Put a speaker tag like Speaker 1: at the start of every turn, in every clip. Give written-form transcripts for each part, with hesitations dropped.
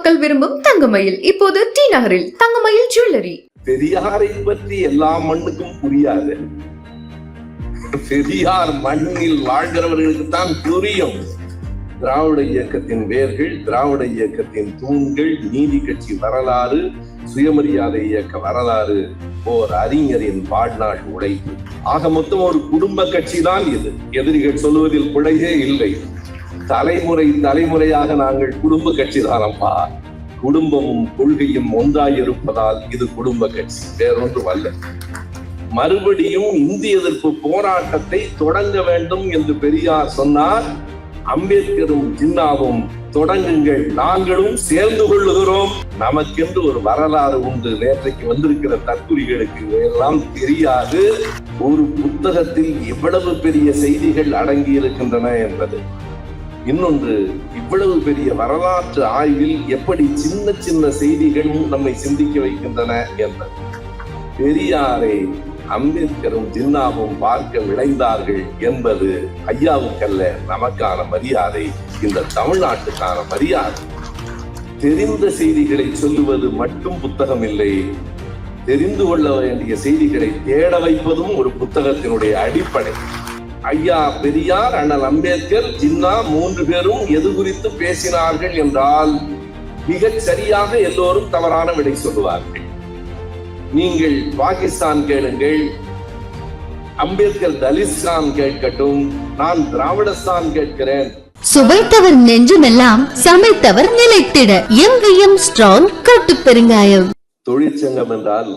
Speaker 1: மக்கள் விரும்பும் தங்கமயில் இப்போது டி நகரில் தங்கமயில் ஜுவல்லரி.
Speaker 2: பெரியாரை பற்றி எல்லா மண்ணுக்கும் புரியாது. பெரியார் மண்ணில் வாழ்கிறவர்களுக்கு தான் புரியும். திராவிட இயக்கத்தின் வேர்கள், திராவிட இயக்கத்தின் தூண்கள், நீதி கட்சி வரலாறு, சுயமரியாதை இயக்க வரலாறு, ஓர் அறிஞரின் வாழ்நாள் உழைப்பு. ஆக மொத்தம் ஒரு குடும்ப கட்சி தான் இது. எதிரிகள் சொல்லுவதில் பிழையே இல்லை. தலைமுறை தலைமுறையாக நாங்கள் குடும்ப கட்சி தானப்பா. குடும்பமும் கொள்கையும் ஒன்றாய் இருப்பதால் இது குடும்ப கட்சி, வேறொன்று அல்ல. மறுபடியும் இந்திய எதிர்ப்பு போராட்டத்தை தொடங்க வேண்டும் என்று பெரியார் சொன்னார். அம்பேத்கரும் ஜின்னாவும் தொடங்குங்கள், நாங்களும் சேர்ந்து கொள்ளுகிறோம். நமக்கென்று ஒரு வரலாறு உண்டு. நேற்றைக்கு வந்திருக்கிற தற்குறிகளுக்கு எல்லாம் தெரியாது ஒரு புத்தகத்தில் இவ்வளவு பெரிய செய்திகள் அடங்கி இருக்கின்றன என்பது. இன்னொன்று, இவ்வளவு பெரிய வரலாற்று ஆய்வில் எப்படி சின்ன சின்ன செய்திகளும் நம்மை சிந்திக்க வைக்கின்றன என்பது. பெரியாரை அம்பேத்கரும் ஜின்னாவும் பார்க்க விளைந்தார்கள் என்பது ஐயாவுக்கல்ல, நமக்கான மரியாதை, இந்த தமிழ்நாட்டுக்கான மரியாதை. தெரிந்த செய்திகளை சொல்லுவது மட்டும் புத்தகம் இல்லை. தெரிந்து கொள்ள வேண்டிய செய்திகளை தேட வைப்பதும் ஒரு புத்தகத்தினுடைய அடிப்படை. ஐயா பெரியார், அண்ணல் அம்பேத்கர், ஜின்னா 3 பேரும் எது குறித்து பேசினார்கள் என்றால் மிகச் சரியாக எல்லோரும் தவறான விடை சொல்லுவார்கள். நீங்கள் பாகிஸ்தான் கேளுங்கள், அம்பேத்கர் தலிஸ்தான் கேட்கட்டும், நான் திராவிடஸ்தான் கேட்கிறேன்.
Speaker 3: சுவைத்தவர் நெஞ்சுமெல்லாம் சமைத்தவர் நிலைத்திட எங்கேயும் ஸ்ட்ராங் கட்டு பெருங்காயம்.
Speaker 2: தொழிற்சங்கம் என்றால்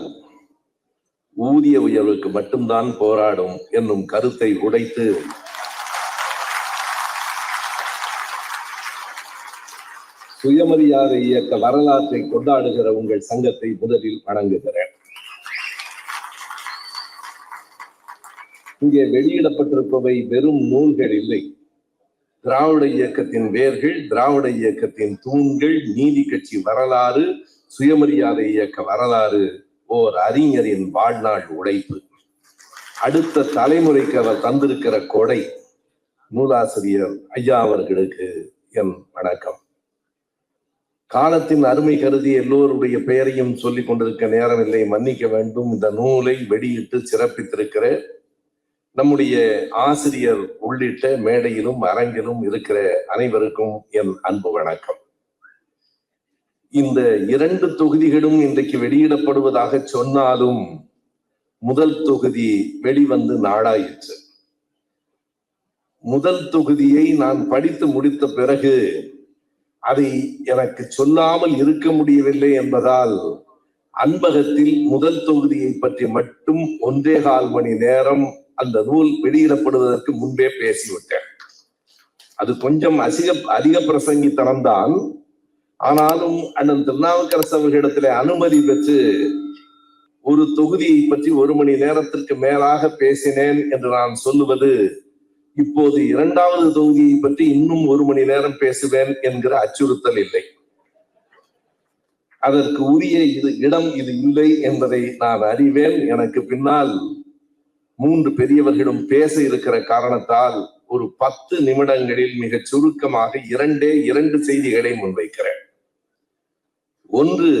Speaker 2: ஊதிய உயர்வுக்கு மட்டும்தான் போராடும் என்னும் கருத்தை உடைத்து சுயமரியாதை இயக்க வரலாற்றை கொண்டாடுகிற உங்கள் சங்கத்தை முதலில் வணங்குகிறேன். இங்கே வெளியிடப்பட்டிருப்பவை வெறும் நூல்கள் இல்லை. திராவிட இயக்கத்தின் வேர்கள், திராவிட இயக்கத்தின் தூண்கள், நீதி கட்சி வரலாறு, சுயமரியாதை இயக்க வரலாறு, ஓர் அறிஞரின் வாழ்நாள் உழைப்பு. அடுத்த தலைமுறைக்கு அவர் தந்திருக்கிற கொடை. நூலாசிரியர் ஐயா அவர்களுக்கு என் வணக்கம். காலத்தின் அருமை கருதி எல்லோருடைய பெயரையும் சொல்லிக் கொண்டிருக்க நேரமில்லை, மன்னிக்க வேண்டும். இந்த நூலை வெளியிட்டு சிறப்பித்திருக்கிற நம்முடைய ஆசிரியர் உள்ளிட்ட மேடையிலும் அரங்கிலும் இருக்கிற அனைவருக்கும் என் அன்பு வணக்கம். இந்த 2 தொகுதிகளும் இன்றைக்கு வெளியிடப்படுவதாக சொன்னாலும் முதல் தொகுதி வெளிவந்து நாளாயிற்று. முதல் தொகுதியை நான் படித்து முடித்த பிறகு அதை எனக்கு சொல்லாமல் இருக்க முடியவில்லை என்பதால் அன்பகத்தில் முதல் தொகுதியை பற்றி மட்டும் 1.25 மணி நேரம் அந்த நூல் வெளியிடப்படுவதற்கு முன்பே பேசிவிட்டேன். அது கொஞ்சம் அதிக பிரசங்கித்தனம் தான். ஆனாலும் அண்ணன் திருநாவுக்கரசு அவர்களிடத்திலே அனுமதி பெற்று ஒரு தொகுதியை பற்றி 1 மணி நேரத்திற்கு மேலாக பேசினேன் என்று நான் சொல்லுவது, இப்போது 2வது தொகுதியை பற்றி இன்னும் 1 மணி நேரம் பேசுவேன் என்கிற அச்சுறுத்தல் இல்லை. அதற்கு உரிய இடம் இது இல்லை என்பதை நான் அறிவேன். எனக்கு பின்னால் 3 பெரியவர்களும் பேச இருக்கிற காரணத்தால் ஒரு 10 நிமிடங்களில் மிக சுருக்கமாக 2 செய்திகளை முன்வைக்கிறேன். ஒன்று,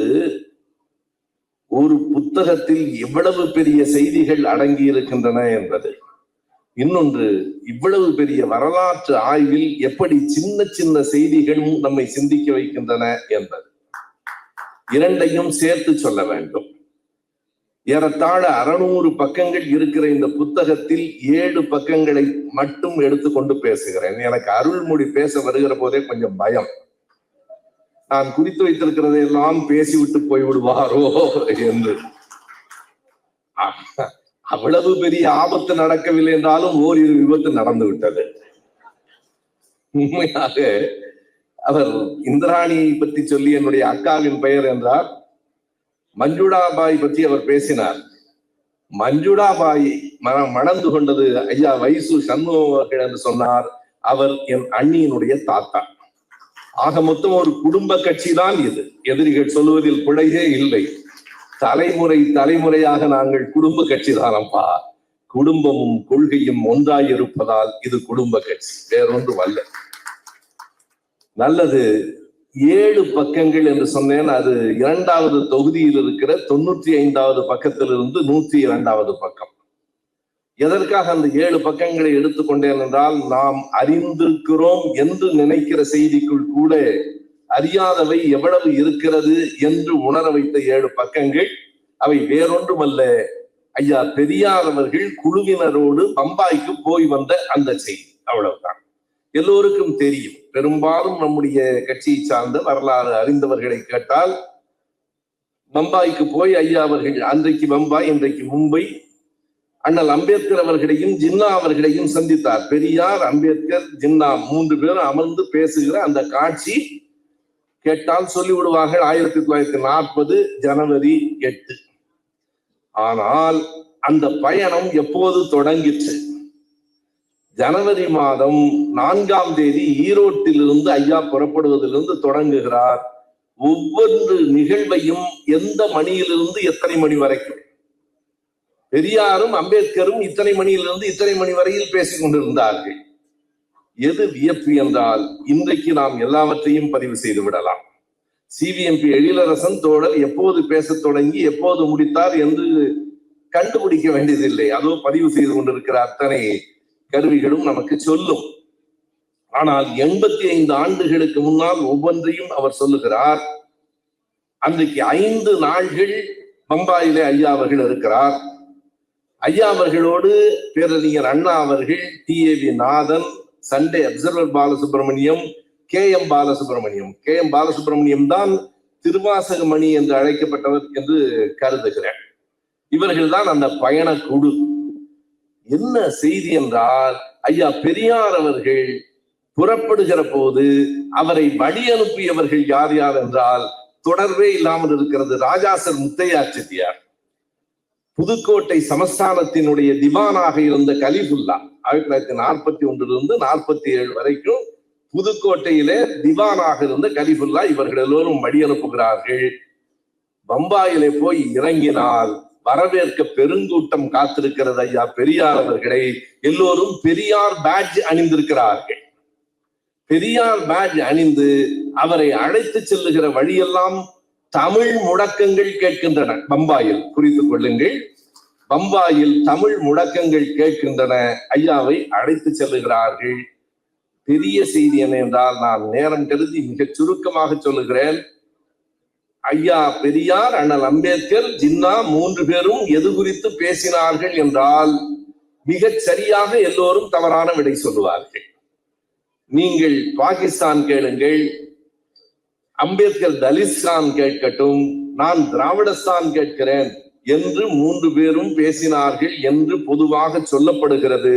Speaker 2: ஒரு புத்தகத்தில் எவ்வளவு பெரிய செய்திகள் அடங்கி இருக்கின்றன என்பது. இன்னொன்று, இவ்வளவு பெரிய வரலாற்று ஆய்வில் எப்படி சின்ன சின்ன செய்திகளும் நம்மை சிந்திக்க வைக்கின்றன என்பது. 2ஐயும் சேர்த்து சொல்ல வேண்டும். ஏறத்தாழ 600 பக்கங்கள் இருக்கிற இந்த புத்தகத்தில் 7 பக்கங்களை மட்டும் எடுத்துக்கொண்டு பேசுகிறேன். எனக்கு அருள்மொழி பேச வருகிற போதே கொஞ்சம் பயம். நான் குறித்து வைத்திருக்கிறதையெல்லாம் பேசிவிட்டு போய்விடுவாரோ என்று. அவ்வளவு பெரிய ஆபத்து நடக்கவில்லை என்றாலும் ஓரிரு விபத்து நடந்து விட்டது. உண்மையாக அவர் இந்திராணியை பற்றி சொல்லி என்னுடைய அக்காவின் பெயர் என்றார். மஞ்சுடாபாய் பற்றி அவர் பேசினார். மஞ்சுடாபாய் மணந்து கொண்டது ஐயா வைசு சண்முகம் என்று சொன்னார். அவர் என் அண்ணியினுடைய தாத்தா. ஆக மொத்தம் ஒரு குடும்ப கட்சி தான் இது. எதிரிகள் சொல்லுவதில் பிழையே இல்லை. தலைமுறை தலைமுறையாக நாங்கள் குடும்ப கட்சி தானப்பா. குடும்பமும் கொள்கையும் ஒன்றாய் இருப்பதால் இது குடும்ப கட்சி, வேறொன்று அல்ல. நல்லது. 7 பக்கங்கள் என்று சொன்னேன். அது 2வது தொகுதியில் இருக்கிற 95வது பக்கத்திலிருந்து 102வது பக்கம். எதற்காக அந்த 7 பக்கங்களை எடுத்துக்கொண்டேன் என்றால், நாம் அறிந்திருக்கிறோம் என்று நினைக்கிற செய்திக்குள் கூட அறியாதவை எவ்வளவு இருக்கிறது என்று உணர வைத்த 7 பக்கங்கள். அவை வேறொன்றுமல்ல, ஐயா பெரியார் அவர்கள் குழுவினரோடு பம்பாய்க்கு போய் வந்த அந்த செய்தி. அவ்வளவுதான். எல்லோருக்கும் தெரியும். பெரும்பாலும் நம்முடைய கட்சியை சார்ந்த வரலாறு அறிந்தவர்களை கேட்டால், பம்பாய்க்கு போய் ஐயா அவர்கள் அன்றைக்கு பம்பாய், இன்றைக்கு மும்பை, அண்ணல் அம்பேத்கர் அவர்களையும் ஜின்னா அவர்களையும் சந்தித்தார். பெரியார், அம்பேத்கர், ஜின்னா 3 பேரும் அமர்ந்து பேசுகிற அந்த காட்சி கேட்டால் சொல்லிவிடுவார்கள் 1940 ஜனவரி 8. ஆனால் அந்த பயணம் எப்போது தொடங்கிற்று? ஜனவரி மாதம் 4ஆம் தேதி ஈரோட்டிலிருந்து ஐயா புறப்படுவதிலிருந்து தொடங்குகிறார். ஒவ்வொரு நிகழ்வையும் எந்த மணியிலிருந்து எத்தனை மணி வரைக்கும், பெரியாரும் அம்பேத்கரும் இத்தனை மணியிலிருந்து இத்தனை மணி வரையில் பேசிக் கொண்டிருந்தார்கள். எது வியப்பு என்றால், இன்றைக்கு நாம் எல்லாவற்றையும் பதிவு செய்து விடலாம். சிவிஎம்பி எழிலரசன் தோழர் எப்போது பேசத் தொடங்கி எப்போது முடித்தார் என்று கண்டுபிடிக்க வேண்டியதில்லை. அதோ பதிவு செய்து கொண்டிருக்கிற அத்தனை கருவிகளும் நமக்கு சொல்லும். ஆனால் 85 ஆண்டுகளுக்கு முன்னால் ஒவ்வொன்றையும் அவர் சொல்லுகிறார். அன்றைக்கு 5 நாள்கள் பம்பாயிலே ஐயா அவர்கள் இருக்கிறார். ஐயா அவர்களோடு பேரறிஞர் அண்ணா அவர்கள், TAV Nathan, Sunday Observer Balasubramaniam, KM Balasubramaniam. KM Balasubramaniam தான் திருவாசக மணி என்று அழைக்கப்பட்டவர் என்று கருதுகிறேன். இவர்கள் தான் அந்த பயண குழு. என்ன செய்தி என்றால், ஐயா பெரியார் அவர்கள் புறப்படுகிற போது அவரை வழி அனுப்பியவர்கள் யார் யார் என்றால், தொடர்பே இல்லாமல் இருக்கிறது, ராஜாசர் முத்தையா செட்டியார். புதுக்கோட்டை சமஸ்தானத்தினுடைய திவானாக இருந்த கலிஃபுல்லா 1941 47 வரைக்கும் புதுக்கோட்டையிலே திவானாக இருந்த கலிஃபுல்லா இவர்கள் எல்லோரும் வழி அனுப்புகிறார்கள். பம்பாயிலே போய் இறங்கினால் வரவேற்க பெருங்கூட்டம் காத்திருக்கிறது ஐயா பெரியார் அவர்களை. எல்லோரும் பெரியார் பேட்ஜ் அணிந்திருக்கிறார்கள். பெரியார் பேட்ஜ் அணிந்து அவரை அழைத்து செல்லுகிற வழியெல்லாம் தமிழ் முழக்கங்கள் கேட்கின்றன. பம்பாயில் குறித்துக் கொள்ளுங்கள், பம்பாயில் தமிழ் முழக்கங்கள் கேட்கின்றன. ஐயாவை அழைத்து செல்லுகிறார்கள். பெரிய செய்தி என்ன என்றால், நான் நேரம் கருதி மிக சுருக்கமாக சொல்லுகிறேன். ஐயா பெரியார், அண்ணல் அம்பேத்கர், ஜின்னா 3 பேரும் எது குறித்து பேசினார்கள் என்றால் மிகச் சரியாக எல்லோரும் தவறான விடை சொல்லுவார்கள். நீங்கள் பாகிஸ்தான் கேளுங்கள், அம்பேத்கர் தலிஸ்தான் கேட்கட்டும், நான் திராவிடஸ்தான் கேட்கிறேன் என்று 3 பேரும் பேசினார்கள் என்று பொதுவாக சொல்லப்படுகிறது.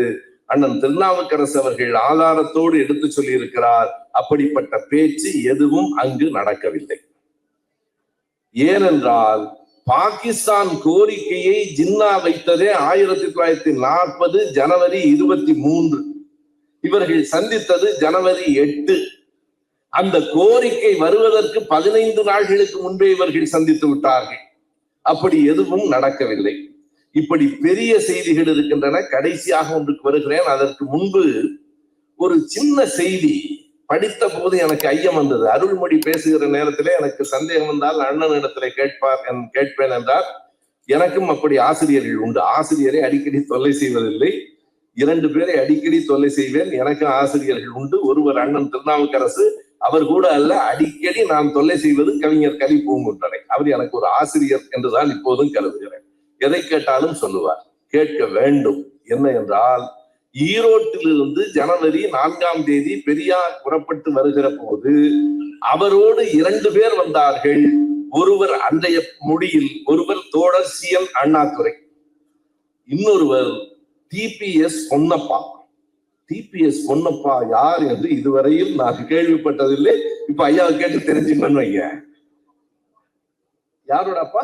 Speaker 2: அண்ணன் திருநாவுக்கரசு அவர்கள் ஆதாரத்தோடு எடுத்து சொல்லி இருக்கிறார். அப்படிப்பட்ட பேச்சு எதுவும் அங்கு நடக்கவில்லை. ஏனென்றால் பாகிஸ்தான் கோரிக்கையை ஜின்னா வைத்ததே 1940 ஜனவரி 23. இவர்கள் சந்தித்தது ஜனவரி 8. அந்த கோரிக்கை வருவதற்கு 15 நாட்களுக்கு முன்பே இவர்கள் சந்தித்து விட்டார்கள். அப்படி எதுவும் நடக்கவில்லை. இப்படி பெரிய செய்திகள் இருக்கின்றன. கடைசியாக ஒன்றுக்கு வருகிறேன். அதற்கு முன்பு ஒரு சின்ன செய்தி படித்த போது எனக்கு ஐயம் வந்தது. அருள்மொழி பேசுகிற நேரத்திலே எனக்கு சந்தேகம் வந்தால் அண்ணனிடத்திலே கேட்பேன் என்றார். எனக்கும் அப்படி ஆசிரியர்கள் உண்டு. ஆசிரியரை அடிக்கடி தொல்லை செய்வதில்லை. 2 பேரை அடிக்கடி தொல்லை செய்வேன். எனக்கு ஆசிரியர்கள் உண்டு. ஒருவர் அண்ணன் திருநாவுக்கரசு, அவர் கூட அல்ல, அடிக்கடி நான் தொல்லை செய்வது கவிஞர் கலி பூங்குன்றனை. அவர் எனக்கு ஒரு ஆசிரியர் என்றுதான் இப்போதும் கருதுகிறேன். எதை கேட்டாலும் சொல்லுவார். கேட்க வேண்டும். என்ன என்றால், ஈரோட்டிலிருந்து ஜனவரி 4ஆம் தேதி பெரியார் புறப்பட்டு வருகிற போது அவரோடு 2 பேர் வந்தார்கள். ஒருவர் அன்றைய மொழியில் ஒருவர் தோழர் CN அண்ணாதுரை, இன்னொருவர் TPS பொன்னப்பா. TPS பொன்னப்பா யார் என்று இதுவரையில் நான் கேள்விப்பட்டதில்லை. இப்ப ஐயாவை கேட்டு தெரிஞ்சுக்கணும். வைங்க, யாரோட அப்பா?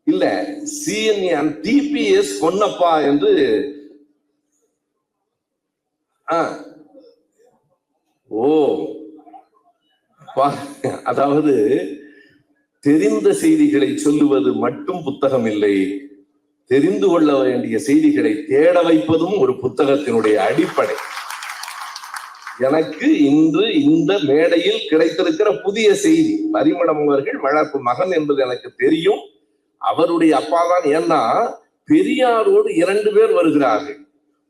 Speaker 2: இல்ல, CN TPS பொன்னப்பா என்று. அதாவது தெரிந்த செய்திகளை சொல்லுவது மட்டும் புத்தகம் இல்லை, தெரிந்து கொள்ள வேண்டிய செய்திகளை தேட வைப்பதும் ஒரு புத்தகத்தினுடைய அடிப்படை. எனக்கு இன்று இந்த மேடையில் கிடைத்திருக்கிற புதிய செய்தி. பரிமளம் அவர்கள் வளர்ப்பு மகன் என்பது எனக்கு தெரியும். அவருடைய அப்பா தான். ஏன்னா பெரியாரோடு 2 பேர் வருகிறார்கள்.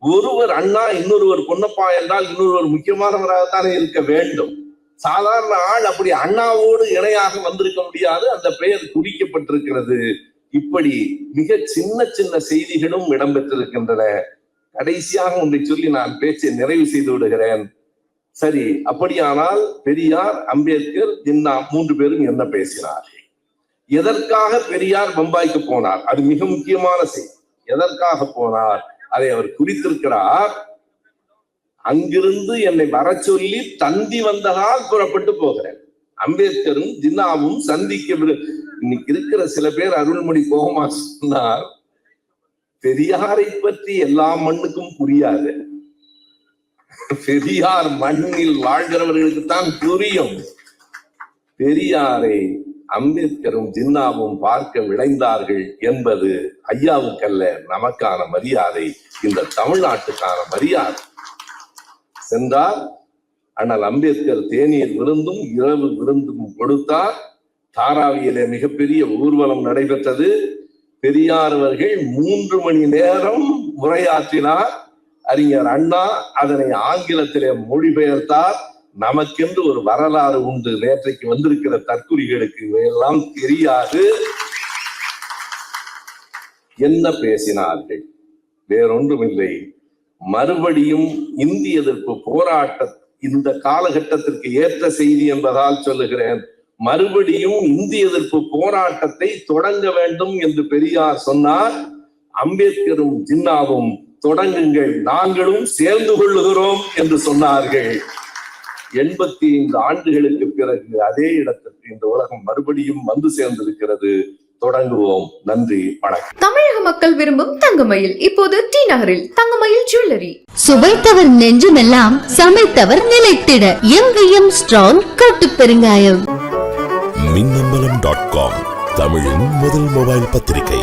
Speaker 2: ஒருவர் அண்ணா, இன்னொருவர் பொன்னப்பா என்றால் இன்னொருவர் முக்கியமானவராகத்தானே இருக்க வேண்டும். சாதாரண ஆள் அப்படி அண்ணாவோடு இணையாக வந்திருக்க முடியாது. அந்த பெயர் குறிக்கப்பட்டிருக்கிறது. இப்படி மிக சின்ன சின்ன செய்திகளும் இடம்பெற்றிருக்கின்றன. கடைசியாக ஒன்றை சொல்லி நான் பேச்சை நிறைவு செய்து விடுகிறேன். சரி, அப்படியானால் பெரியார், அம்பேத்கர், ஜின்னா 3 பேரும் என்ன பேசினார்கள்? எதற்காக பெரியார் பம்பாய்க்கு போனார்? அது மிக முக்கியமான செய்தி. எதற்காக போனார் அதை அவர் குறித்திருக்கிறார். அங்கிருந்து என்னை வர சொல்லி தந்தி வந்ததால் புறப்பட்டு போகிறேன். அம்பேத்கரும் ஜின்னாவும் சந்திக்க இன்னைக்கு இருக்கிற சில பேர் அருள்மொழி கோபமா சொன்னார், பெரியாரை பற்றி எல்லா மண்ணுக்கும் புரியாது. பெரியார் மண்ணில் வாழ்கிறவர்களுக்கு தான் புரியும். பெரியாரை அம்பேத்கரும் ஜின்னாவும் பார்க்க விளைந்தார்கள் என்பது ஐயாவுக்கல்ல, நமக்கான மரியாதை, இந்த தமிழ்நாட்டுக்கான மரியாதை. சென்றார். ஆனால் அம்பேத்கர் தேநீர் விருந்தும் இரவு விருந்தும் கொடுத்தார். தாராவியிலே மிகப்பெரிய ஊர்வலம் நடைபெற்றது. பெரியார் அவர்கள் 3 மணி நேரம் உரையாற்றினார். அறிஞர் அண்ணா அதனை ஆங்கிலத்திலே மொழிபெயர்த்தார். நமக்கென்று ஒரு வரலாறு உண்டு. நேற்றைக்கு வந்திருக்கிற தற்குறிகளுக்கு இவையெல்லாம் தெரியாது. என்ன பேசினார்கள்? வேறொன்றுமில்லை, மறுபடியும் இந்திய எதிர்ப்பு போராட்ட இந்த காலகட்டத்திற்கு ஏற்ற செய்தி என்பதால் சொல்லுகிறேன். மறுபடியும் இந்திய எதிர்ப்பு போராட்டத்தை தொடங்க வேண்டும் என்று பெரியார் சொன்னார். அம்பேத்கரும் ஜின்னாவும் தொடங்குங்கள், நாங்களும் சேர்ந்து கொள்ளுகிறோம் என்று சொன்னார்கள். 85 ஆண்டுகளுக்கு பிறகு அதே இடத்திற்கு இந்த உலகம் மறுபடியும் வந்து சேர்ந்திருக்கிறது. தொடங்குவோம். நன்றி, வணக்கம்.
Speaker 1: தமிழக மக்கள் விரும்பும் தங்கமயில் இப்போது டி நகரில் தங்கமயில் ஜுவல்லரி.
Speaker 3: சுவைத்தவர் நெஞ்சுமெல்லாம் சமைத்தவர் நிலைத்திட எங்கேயும் ஸ்ட்ராங் கட்டு பெருங்காயம்.
Speaker 4: மின்னம்பலம்.com தமிழின் முதல் மொபைல் பத்திரிகை.